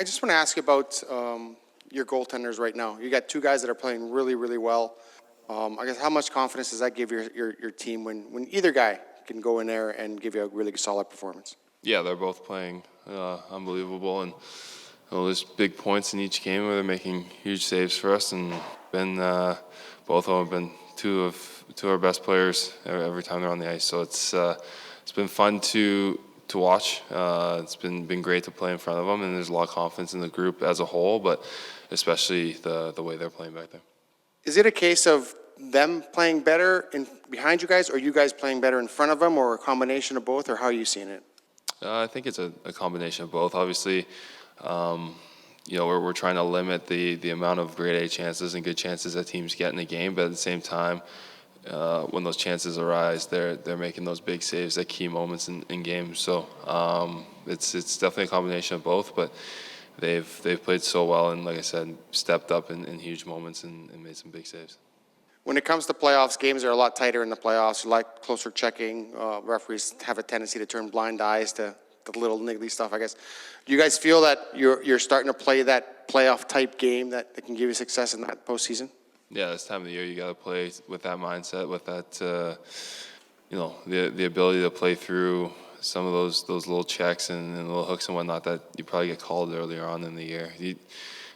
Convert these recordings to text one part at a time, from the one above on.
I just want to ask you about your goaltenders right now. You got two guys that are playing really, really well. I guess how much confidence does that give your team when either guy can go in there and give you a really solid performance? Yeah, they're both playing unbelievable, and there's big points in each game where they're making huge saves for us, and both of them have been two of our best players every time they're on the ice. So it's been fun to watch. It's been great to play in front of them, and there's a lot of confidence in the group as a whole, but especially the way they're playing back there. Is it a case of them playing better behind you guys, or you guys playing better in front of them, or a combination of both, or how are you seeing it? I think it's a combination of both. Obviously, we're trying to limit the amount of grade A chances and good chances that teams get in a game, but at the same time, when those chances arise, they're making those big saves at key moments in games. So it's definitely a combination of both, but they've played so well and, like I said, stepped up in huge moments and made some big saves. When it comes to playoffs, games are a lot tighter in the playoffs. You like closer checking. Referees have a tendency to turn blind eyes to the little niggly stuff, I guess. Do you guys feel that you're starting to play that playoff type game that can give you success in that postseason? Yeah, this time of the year you got to play with that mindset, with that the ability to play through some of those little checks and little hooks and whatnot that you probably get called earlier on in the year.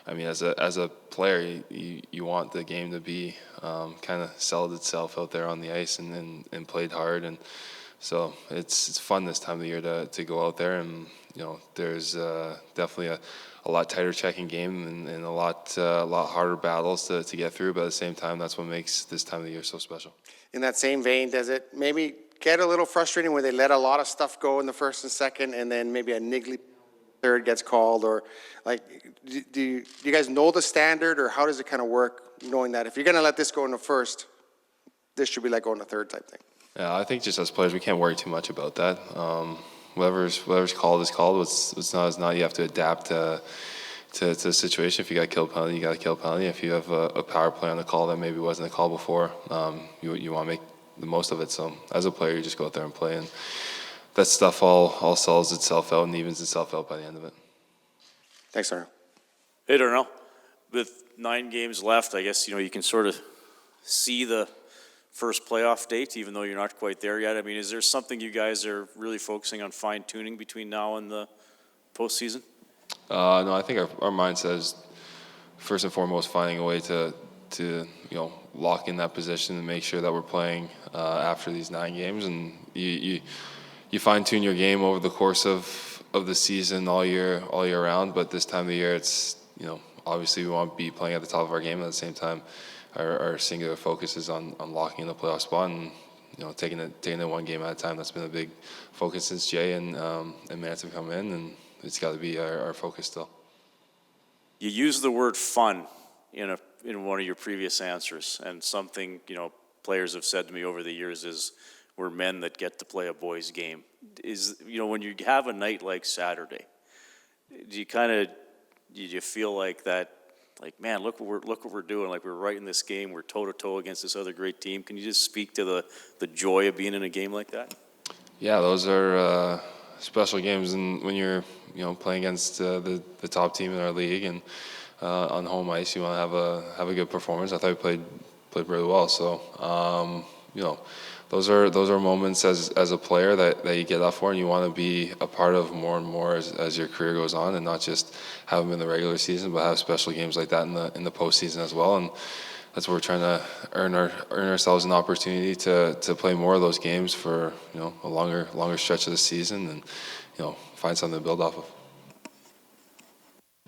As a player, you want the game to be kind of settled itself out there on the ice and played hard, and so it's fun this time of the year to go out there, and there's definitely a lot tighter checking game and a lot harder battles to get through, but at the same time, that's what makes this time of the year so special. In that same vein, does it maybe get a little frustrating when they let a lot of stuff go in the first and second, and then maybe a niggly third gets called, or like, do you guys know the standard, or how does it kind of work, knowing that if you're going to let this go in the first, this should be like going to third type thing? Yeah, I think just as players, we can't worry too much about that. Whatever's called is called. What's not is not. You have to adapt to the situation. If you got a kill penalty, you got a kill penalty. If you have a power play on the call that maybe wasn't a call before, you want to make the most of it. So as a player, you just go out there and play, and that stuff all solves itself out and evens itself out by the end of it. Thanks, Darnell. Hey, Darnell. With 9 games left, I guess you can sort of see the first playoff date, even though you're not quite there yet. I mean, is there something you guys are really focusing on fine-tuning between now and the postseason? No, I think our mindset is first and foremost finding a way to lock in that position and make sure that we're playing after these 9 games, and you fine-tune your game over the course of the season all year round, but this time of the year it's obviously we want to be playing at the top of our game. At the same time, our singular focus is on locking in the playoff spot and taking it one game at a time. That's been a big focus since Jay and Mance have come in, and it's got to be our focus still. You used the word fun in one of your previous answers, and something players have said to me over the years is we're men that get to play a boys' game. Is when you have a night like Saturday, do you feel like that? Like, man, look what we're doing. Like, we're right in this game. We're toe to toe against this other great team. Can you just speak to the joy of being in a game like that? Yeah, those are special games, and when you're playing against the top team in our league and on home ice, you want to have a good performance. I thought we played really well. So those are moments as a player that you get up for and you want to be a part of more and more as your career goes on, and not just have them in the regular season, but have special games like that in the postseason as well. And that's where we're trying to earn ourselves an opportunity to play more of those games for a longer stretch of the season, and find something to build off of.